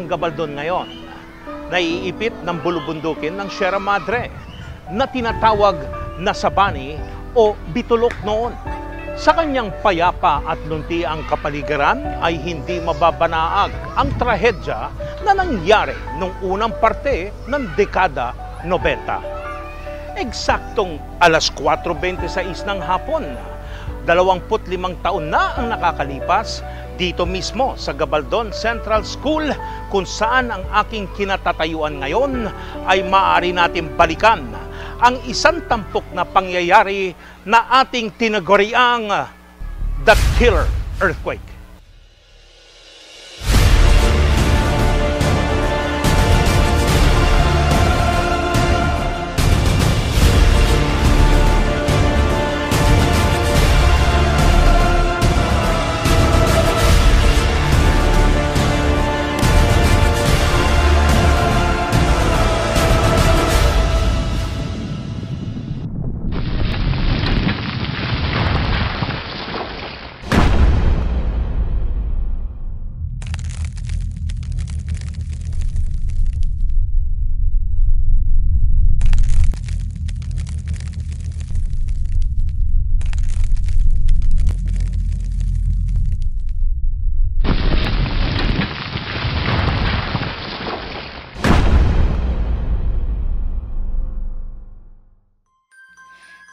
ang Gabaldon ngayon. Naiipit ng bulubundukin ng Sierra Madre na tinatawag na Sabani o Bitulok noon. Sa kanyang payapa at luntiang kapaligiran ay hindi mababanaag ang trahedya na nangyari noong unang parte ng dekada 90. Eksaktong alas 4:26 ng hapon, 25 taon na ang nakakalipas dito mismo sa Gabaldon Central School kung saan ang aking kinatatayuan ngayon ay maaari natin balikan ang isang tampok na pangyayari na ating tinaguriang The Killer Earthquake.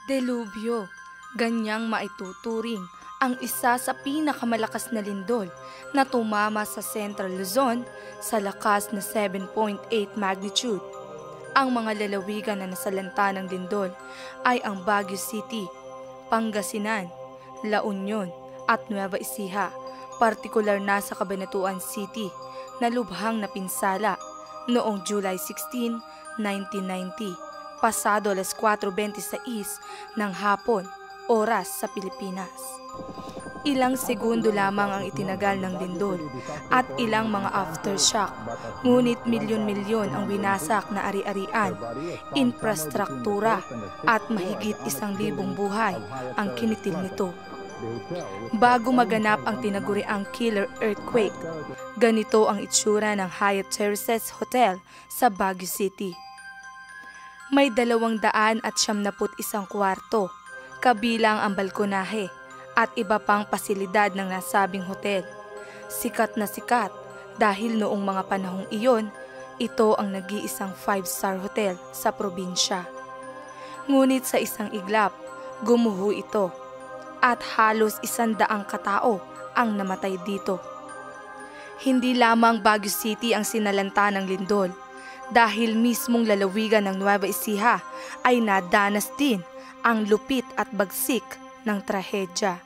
Delubyo, ganyang maituturing ang isa sa pinakamalakas na lindol na tumama sa Central Luzon sa lakas na 7.8 magnitude. Ang mga lalawigan na nasalanta ng lindol ay ang Baguio City, Pangasinan, La Union at Nueva Ecija, partikular na sa Cabanatuan City na lubhang napinsala noong July 16, 1990. Pasado alas 4:26 ng hapon, oras sa Pilipinas. Ilang segundo lamang ang itinagal ng lindol at ilang mga aftershock, ngunit milyon-milyon ang winasak na ari-arian, infrastruktura at mahigit 1,000 buhay ang kinitil nito. Bago maganap ang tinaguriang Killer Earthquake, ganito ang itsura ng Hyatt Terraces Hotel sa Baguio City. May 271 kwarto, kabilang ang balkonahe at iba pang pasilidad ng nasabing hotel. Sikat na sikat dahil noong mga panahong iyon, ito ang nag-iisang 5-star hotel sa probinsya. Ngunit sa isang iglap, gumuho ito at halos 100 katao ang namatay dito. Hindi lamang Baguio City ang sinalanta ng lindol, dahil mismong lalawigan ng Nueva Ecija ay nadanas din ang lupit at bagsik ng trahedya.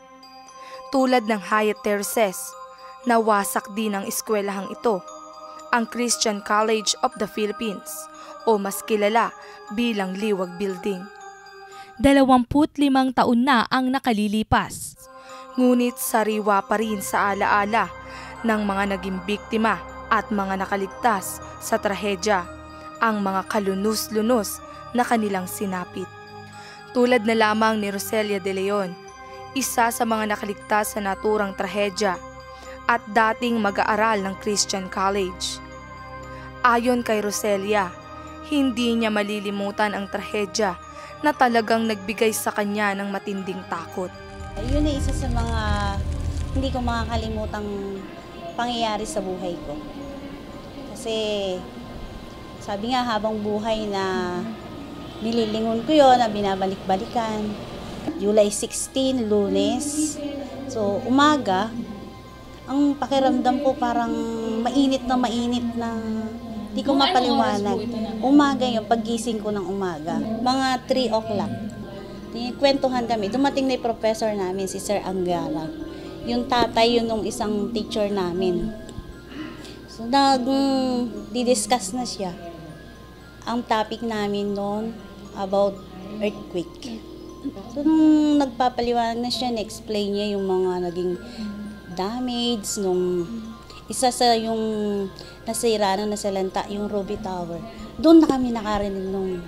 Tulad ng Hyatt Terraces, nawasak din ang eskwelahang ito, ang Christian College of the Philippines o mas kilala bilang Liwag Building. 25 taon na ang nakalilipas, ngunit sariwa pa rin sa alaala ng mga naging biktima at mga nakaligtas sa trahedya ang mga kalunos-lunos na kanilang sinapit. Tulad na lamang ni Roselia De Leon, isa sa mga nakaligtas sa naturang trahedya at dating mag-aaral ng Christian College. Ayon kay Roselia, hindi niya malilimutan ang trahedya na talagang nagbigay sa kanya ng matinding takot. Yun ay isa sa mga hindi ko makakalimutang pangyayari sa buhay ko. Kasi sabi nga habang buhay na nililingon ko yun, na binabalik-balikan. July 16, Lunes. So umaga, ang pakiramdam ko parang mainit na di ko mapaliwanag. Umaga yun, paggising ko ng umaga. Mga 3 o'clock. Kwentuhan kami. Dumating na yung professor namin, si Sir Angara. Yung tatay yun nung isang teacher namin. So, di-discuss na siya. Ang topic namin noon about earthquake. So, nung nagpapaliwanag na siya, na-explain niya yung mga naging damage nung isa sa yung nasira na nasalanta, yung Ruby Tower. Doon na kami nakarinig ng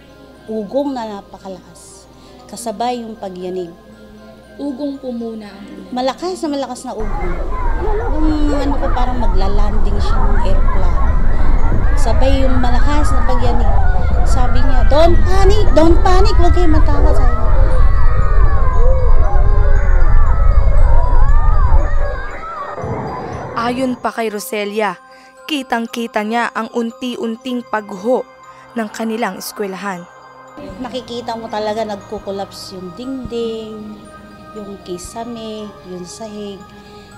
ugong na napakalakas. Kasabay yung pagyanig. Ugong po muna. Malakas na ugong. Yung ano ko parang magla-landing siya ng airplane. Sabay yung malakas na pagyanig. Sabi niya, don't panic, huwag kayo matawa. Sabi niya. Ayon pa kay Roselia, kitang-kita niya ang unti-unting pagguho ng kanilang eskwelahan. Nakikita mo talaga nagkukulaps yung dingding, yung kisame, yung sahig.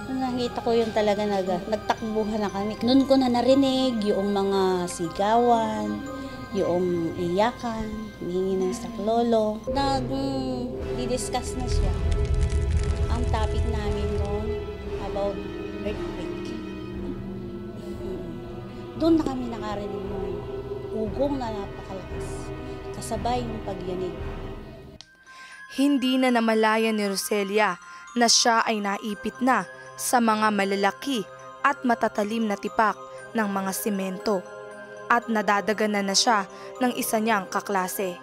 Nung nakita ko yun talaga nagtakbuhan na kami. Noon ko na narinig yung mga sigawan, yung iyakan, hihingi ng saklolo. Nag-discuss na siya. Ang topic namin noon about earthquake. Doon na kami nakarinig ng ugong na napakalakas. Kasabay yung pagyanig. Hindi na namalayan ni Roselia na siya ay naipit na sa mga malalaki at matatalim na tipak ng mga simento at nadadaganan na siya ng isa niyang kaklase.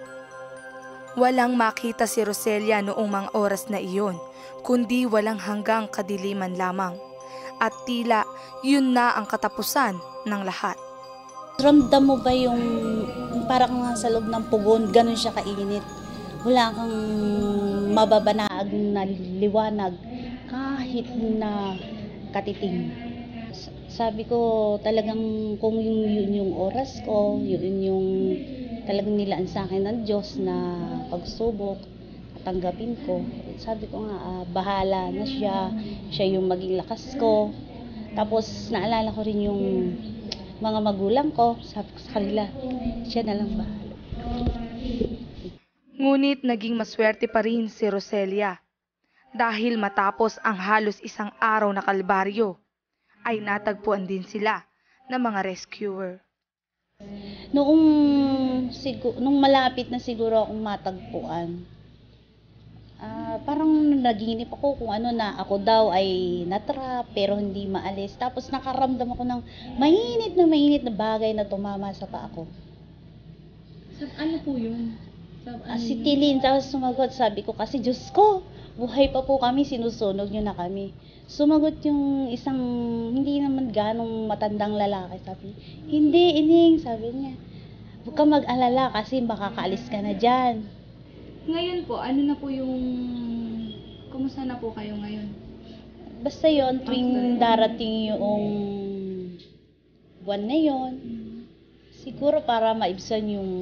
Walang makita si Roselia noong mga oras na iyon, kundi walang hanggang kadiliman lamang. At tila yun na ang katapusan ng lahat. Ramdam mo ba yung parang nasa loob ng pugon, ganun siya kainit. Wala kang mababanaag na liwanag kahit na katiting. Sabi ko talagang kung yun yung oras ko, yun yung talagang nilaan sa akin ng Diyos na pagsubok, tanggapin ko. Sabi ko nga, bahala na siya yung maging lakas ko. Tapos naalala ko rin yung mga magulang ko, sabi ko sa kanila, siya na lang bahala. Ngunit naging maswerte pa rin si Roselia dahil matapos ang halos isang araw na kalbaryo ay natagpuan din sila ng mga rescuer. Nung malapit na siguro akong matagpuan, parang naginip ako kung ano na ako daw ay natrap pero hindi maalis. Tapos nakaramdam ako ng mainit na bagay na tumama sa paa ko. Ano po yun? Si Tilin, tapos sumagot, sabi ko kasi Diyos ko, buhay pa po kami, sinusunog nyo na kami. Sumagot yung isang hindi naman ganong matandang lalaki, sabi, hindi, Ining, sabi niya, huwag ka mag-alala kasi makakaalis ka na dyan. Ngayon po, ano na po yung... Kumusta na po kayo ngayon? Basta yon tuwing darating yung buwan na yon, siguro para maibsan yung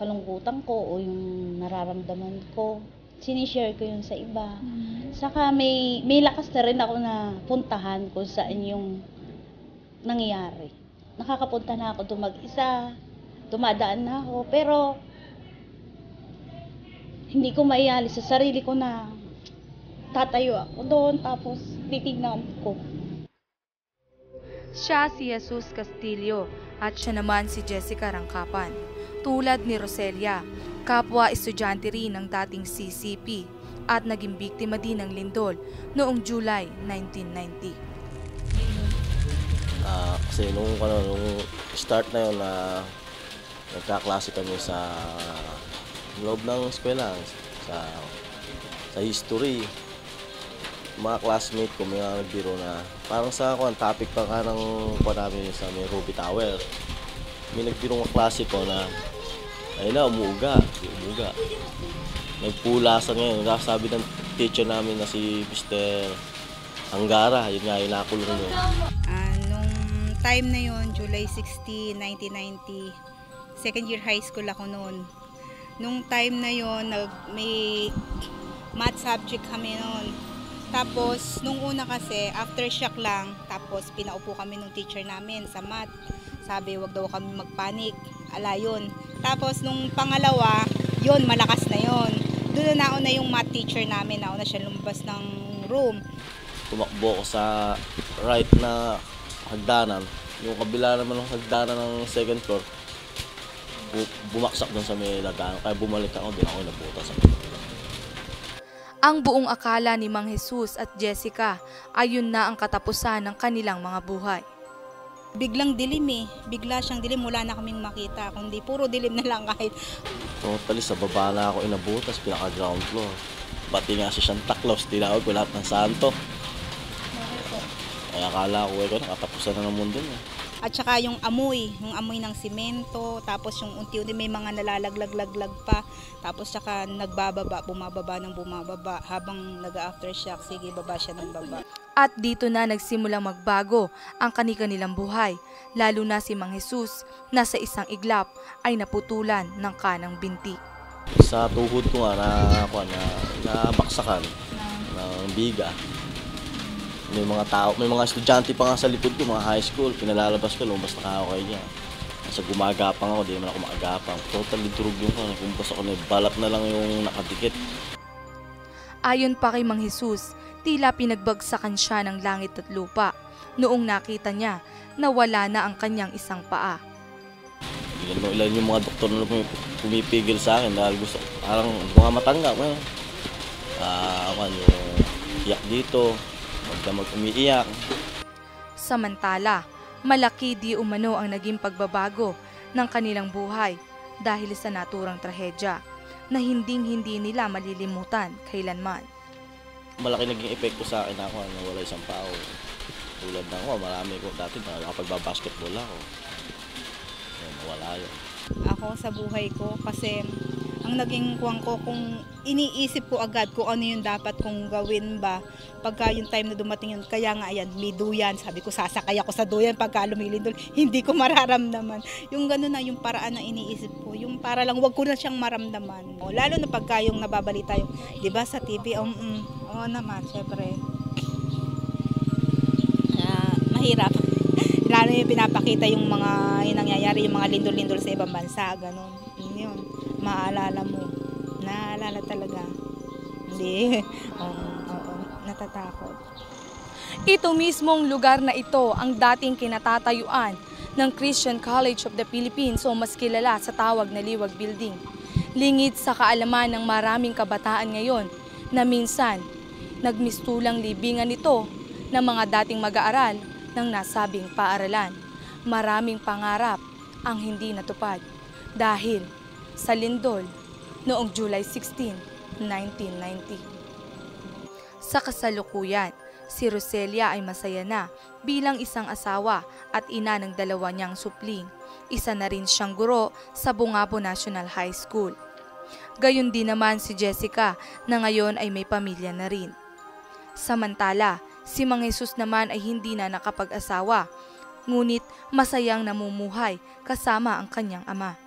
kalungkutan ko o yung nararamdaman ko, sinishare ko yun sa iba. Saka may lakas na rin ako na puntahan kung saan yung nangyayari. Nakakapunta na ako doon mag-isa, dumadaan na ako, pero hindi ko maialis sa sarili ko na tatayo ako doon tapos titignan ko. Siya si Jesus Castillo at siya naman si Jessica Rangkapan. Tulad ni Roselia, kapwa estudyante rin ng dating CCP at naging biktima din ng lindol noong July 1990. Kasi nung start na yun, nagkaklase kami sa loob ng eskwela, sa history. Mga classmate ko, may nagbiro na parang sa topic pa ka ng namin sa may Ruby Tower. May nagbiro ng klase ko na ayun na, umuuga. Nagpulasan ngayon. Sabi ng teacher namin na si Mr. Angara, yun nga, yung nakulong yun. Nung time na yun, July 16, 1990, second year high school ako noon. Nung time na yun, may math subject kami noon. Tapos, nung una kasi, aftershock lang, tapos pinaupo kami ng teacher namin sa math. Sabi, wag daw kami magpanik. Ala yun. Tapos, nung pangalawa, yun, malakas na yun. Doon na nauna yung math teacher namin, nauna siya lumabas ng room. Tumakbo ko sa right na hagdanan. Yung kabila naman ng hagdanan ng second floor, bumaksak doon sa may hagdanan. Kaya bumalik ako, doon ako nabuta sa may. Ang buong akala ni Mang Jesus at Jessica ay yun na ang katapusan ng kanilang mga buhay. Biglang dilim eh. Bigla siyang dilim. Wala na kaming makita. Kundi puro dilim na lang kahit. Totally, sa baba na ako inabutas, pinaka-ground floor. Pati nga si Santa Claus, tinawag ko lahat ng santo. Kaya akala ko, nakatapusan na ng mundo niya. At saka yung amoy ng simento, tapos yung unti-unti may mga nalalaglag-laglag pa. Tapos saka bumababa ng bumababa habang nag-aftershock, sige baba siya ng baba. At dito na nagsimulang magbago ang kani-kanilang buhay, lalo na si Mang Jesus na sa isang iglap ay naputulan ng kanang binti. Sa tuhod ko nga nabaksakan ng biga. May mga tao, may mga estudyante pa nga sa likod ko, mga high school, pinalalabas ko, lumabas na kakaway niya. Kasi gumagapang ako, di naman ako maagapang. Totally durog yung ko, nakumbas ako, balat na lang yung nakadikit. Ayon pa kay Mang Jesus, tila pinagbagsakan siya ng langit at lupa noong nakita niya na wala na ang kanyang isang paa. Ilan yung mga doktor na pumipigil sa akin dahil gusto, parang mga matanggap. Yung iyak dito, umiiyak. Samantala, malaki di umano ang naging pagbabago ng kanilang buhay dahil sa naturang trahedya na hinding-hindi nila malilimutan kailanman. Malaki naging epekto sa akin ako na wala isang pao. Tulad na ako, marami ko dati nakapagbabasketball ako. Nawala yun. Ako sa buhay ko kasi ang naging kuwang ko kung iniisip ko agad kung ano yung dapat kong gawin ba pagka yung time na dumating yun. Kaya nga ayan, may duyan. Sabi ko sasakay ako sa duyan pagka lumilindol. Hindi ko mararamdaman. Yung gano'n na yung paraan na iniisip ko. Yung para lang wag ko na siyang maramdaman. Lalo na pagka yung nababalita yung, di ba sa TV, oo naman, syempre. Mahirap. Lalo yung pinapakita yung mga yung nangyayari, yung mga lindol-lindol sa ibang bansa, gano'n. Yun, maalala mo. Naalala talaga. Hindi. Oo, natatakot. Ito mismong lugar na ito ang dating kinatatayuan ng Christian College of the Philippines o mas kilala sa tawag na Liwag Building. Lingid sa kaalaman ng maraming kabataan ngayon na minsan nagmistulang libingan ito ng mga dating mag-aaral ng nasabing paaralan. Maraming pangarap ang hindi natupad dahil sa lindol noong July 16, 1990. Sa kasalukuyan, si Roselia ay masaya na bilang isang asawa at ina ng dalawa niyang supling. Isa na rin siyang guro sa Bungabo National High School. Gayon din naman si Jessica na ngayon ay may pamilya na rin. Samantala, si Mang Jesus naman ay hindi na nakapag-asawa, ngunit masayang namumuhay kasama ang kanyang ama.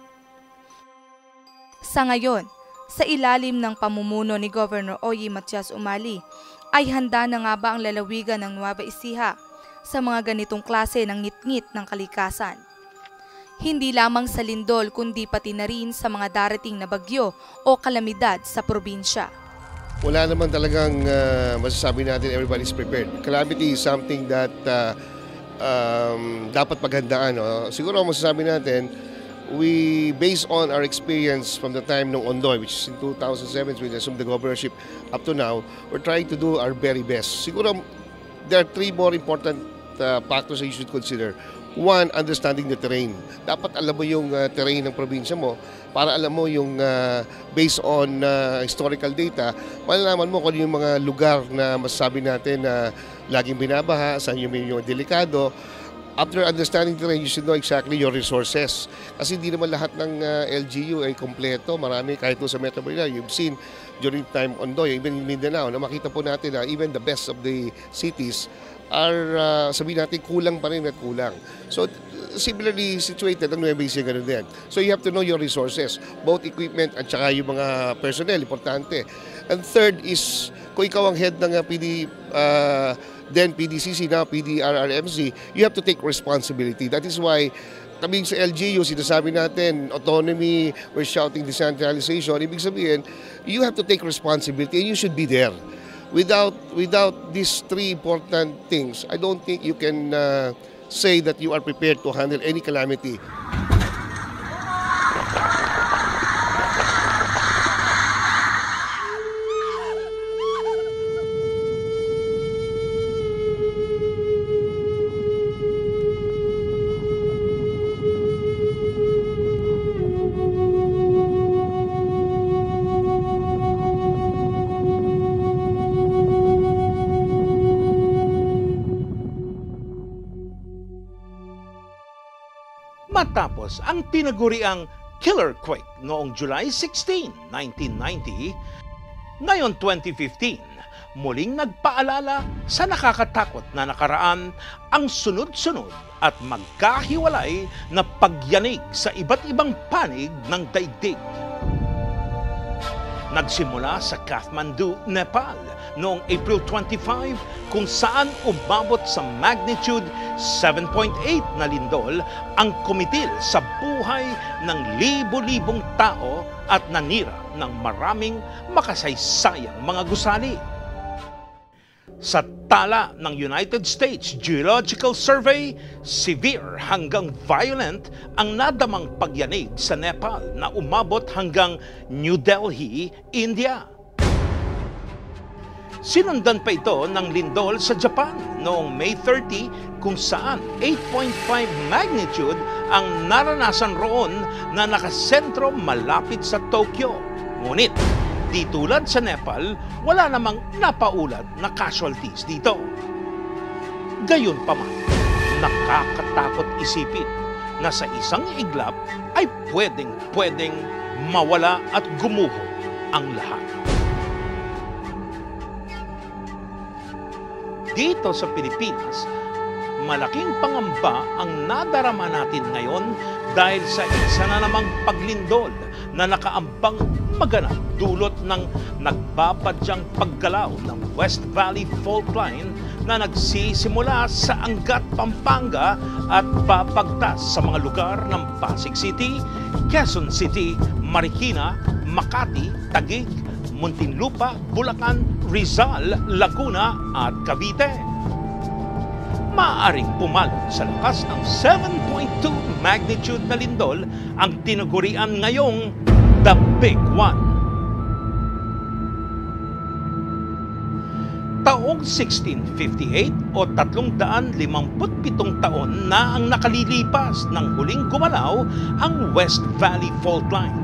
Sa ngayon, sa ilalim ng pamumuno ni Governor Oye Matias Umali, ay handa na nga ba ang lalawigan ng Nueva Ecija sa mga ganitong klase ng ngit-ngit ng kalikasan? Hindi lamang sa lindol kundi pati na rin sa mga darating na bagyo o kalamidad sa probinsya. Wala naman talagang masasabi natin everybody's prepared. Calamity is something that dapat paghandaan. No? Siguro masasabi natin, we, based on our experience from the time ng Ondoy, which is in 2007, we assumed the governorship up to now, we're trying to do our very best. Siguro, there are three more important factors that you should consider. One, understanding the terrain. Dapat alam mo yung terrain ng probinsya mo para alam mo yung based on historical data, malalaman mo kung yung mga lugar na masasabi natin na laging binabaha, saan yung delikado. After understanding the terrain, you should know exactly your resources. Kasi hindi naman lahat ng LGU ay kompleto. Marami, kahit sa Metro Manila, you've seen during time Ondoy, even in Mindanao, na makita po natin na even the best of the cities are, sabihin natin, kulang pa rin at kulang. So, similarly situated ang Nueva Ecija, ganun din. So, you have to know your resources, both equipment at saka yung mga personnel, importante. And third is, kung ikaw ang head ng then PDCC, now PDRRMC, you have to take responsibility. That is why, kami sa LGU, sinasabi natin, autonomy, we're shouting decentralization. Ibig sabihin, you have to take responsibility and you should be there. Without these three important things, I don't think you can say that you are prepared to handle any calamity. Matapos ang tinaguriang killer quake noong July 16, 1990, ngayon 2015, muling nagpaalala sa nakakatakot na nakaraan ang sunod-sunod at magkahiwalay na pagyanig sa iba't ibang panig ng daigdig. Nagsimula sa Kathmandu, Nepal noong April 25 kung saan umabot sa magnitude 7.8 na lindol ang kumitil sa buhay ng libo-libong tao at nanira ng maraming makasaysayang mga gusali. Sa tala ng United States Geological Survey, severe hanggang violent ang nadamang pagyanig sa Nepal na umabot hanggang New Delhi, India. Sinundan pa ito ng lindol sa Japan noong May 30 kung saan 8.5 magnitude ang naranasan roon na nakasentro malapit sa Tokyo. Ngunit, di tulad sa Nepal, wala namang napaulad na casualties dito. Gayunpaman, nakakatakot isipin na sa isang iglap ay pwedeng mawala at gumuho ang lahat. Dito sa Pilipinas, malaking pangamba ang nadarama natin ngayon dahil sa isa na namang paglindol na nakaambang maganap dulot ng nagbabadyang paggalaw ng West Valley Fault Line na nagsisimula sa Angat, Pampanga at papagtas sa mga lugar ng Pasig City, Quezon City, Marikina, Makati, Taguig, Muntinlupa, Bulacan, Rizal, Laguna at Cavite. Maaaring pumalo sa lakas ng 7.2 magnitude na lindol ang tinagurian ngayong The Big One. Taong 1658 o 357 taon na ang nakalilipas nang huling gumalaw ang West Valley Fault Line.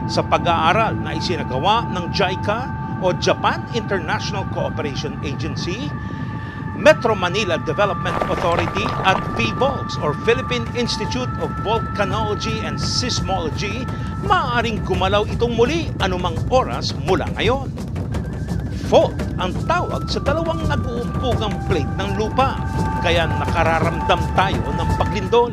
Sa pag-aaral na isinagawa ng JICA o Japan International Cooperation Agency, Metro Manila Development Authority at PHIVOLCS or Philippine Institute of Volcanology and Seismology, maaaring gumalaw itong muli anumang oras mula ngayon. Fault ang tawag sa dalawang nag-uumpugang plate ng lupa, kaya nakararamdam tayo ng paglindol.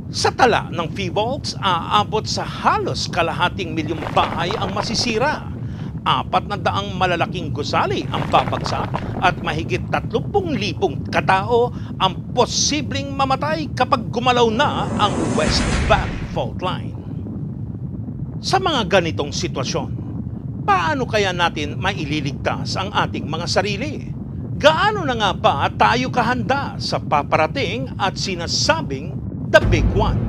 Sa tala ng PHIVOLCS, aabot sa halos kalahating milyong bahay ang masisira. 400 malalaking gusali ang babagsak at mahigit 30,000 katao ang posibleng mamatay kapag gumalaw na ang West Valley Fault Line. Sa mga ganitong sitwasyon, paano kaya natin maililigtas ang ating mga sarili? Gaano na nga ba tayo kahanda sa paparating at sinasabing The Big One?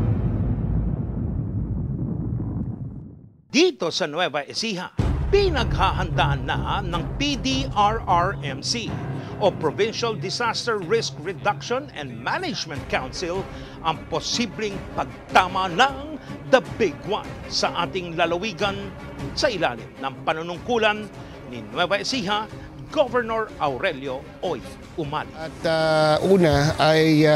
Dito sa Nueva Ecija, pinaghahandaan na ng PDRRMC o Provincial Disaster Risk Reduction and Management Council ang posibleng pagtama ng The Big One sa ating lalawigan sa ilalim ng panunungkulan ni Nueva Ecija Governor Aurelio Oy Umali. At una ay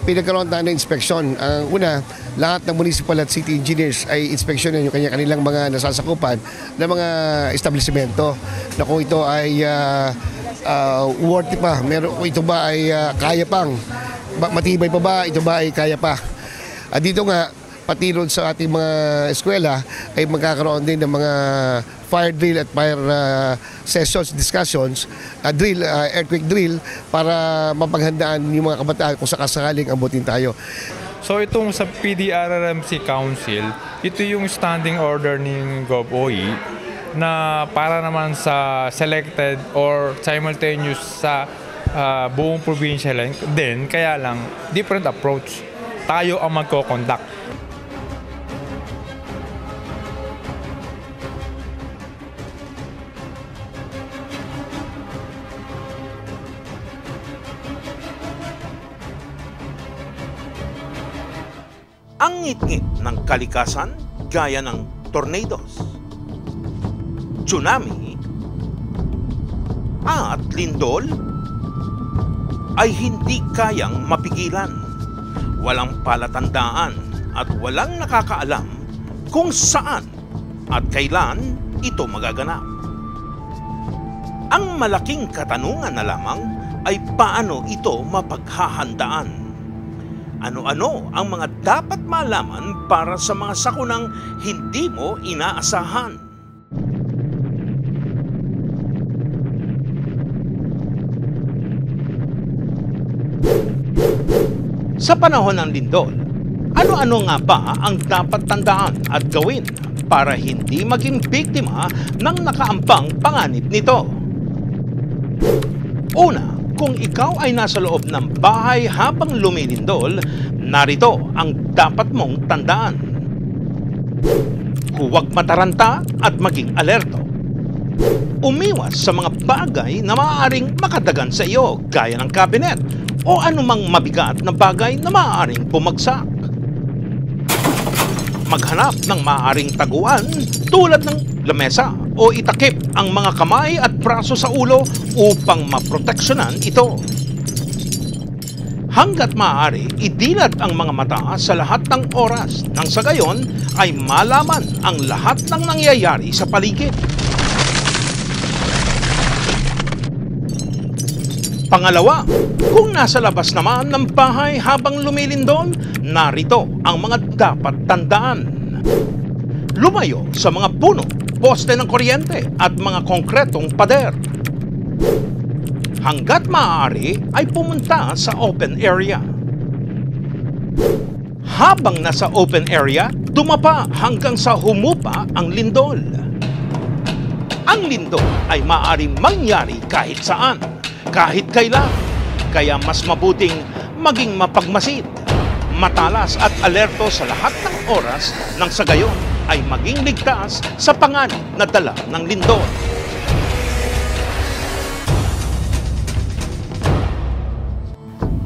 pinagkaroon tayo ng inspeksyon. Ang una, lahat ng municipal at city engineers ay inspeksyonan yung kanilang mga nasasakupan ng mga establishmento na kung ito ay worthy pa, kung ito ba ay kaya pang, matibay pa ba, ito ba ay kaya pa. At dito nga, pati ron sa ating mga eskwela ay magkakaroon din ng mga fire drill at fire sessions, discussions, earthquake drill para mapaghandaan yung mga kabataan kung sakasakaling abutin tayo. So itong sa PDRRMC Council, ito yung standing order ni GovOE na para naman sa selected or simultaneous sa buong probinsya din, kaya lang different approach. Tayo ang magko-conduct. Ang ngit-ngit ng kalikasan gaya ng tornadoes, tsunami at lindol ay hindi kayang mapigilan. Walang palatandaan at walang nakakaalam kung saan at kailan ito magaganap. Ang malaking katanungan na lamang ay paano ito mapaghahandaan. Ano-ano ang mga dapat malaman para sa mga sakunang hindi mo inaasahan? Sa panahon ng lindol, ano-ano nga ba ang dapat tandaan at gawin para hindi maging biktima ng nakaampang panganib nito? Una, kung ikaw ay nasa loob ng bahay habang lumilindol, narito ang dapat mong tandaan. Huwag mataranta at maging alerto. Umiwas sa mga bagay na maaaring makadagan sa iyo, gaya ng kabinet o anumang mabigat na bagay na maaaring bumagsak. Maghanap ng maaaring taguan tulad ng lamesa o itakip ang mga kamay at braso sa ulo upang maproteksyonan ito. Hanggat maaari, idilat ang mga mata sa lahat ng oras nang sa gayon ay malaman ang lahat ng nangyayari sa paligid. Pangalawa, kung nasa labas naman ng bahay habang lumilindol, narito ang mga dapat tandaan. Lumayo sa mga puno, poste ng kuryente at mga konkretong pader. Hanggat maaari ay pumunta sa open area. Habang nasa open area, dumapa hanggang sa humupa ang lindol. Ang lindol ay maaaring mangyari kahit saan, kahit kailan, kaya mas mabuting maging mapagmasid, matalas at alerto sa lahat ng oras nang sa gayon ay maging ligtas sa panganib na dala ng lindol.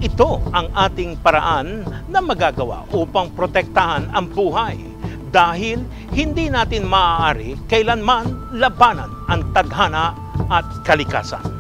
Ito ang ating paraan na magagawa upang protektahan ang buhay dahil hindi natin maaari kailanman labanan ang tadhana at kalikasan.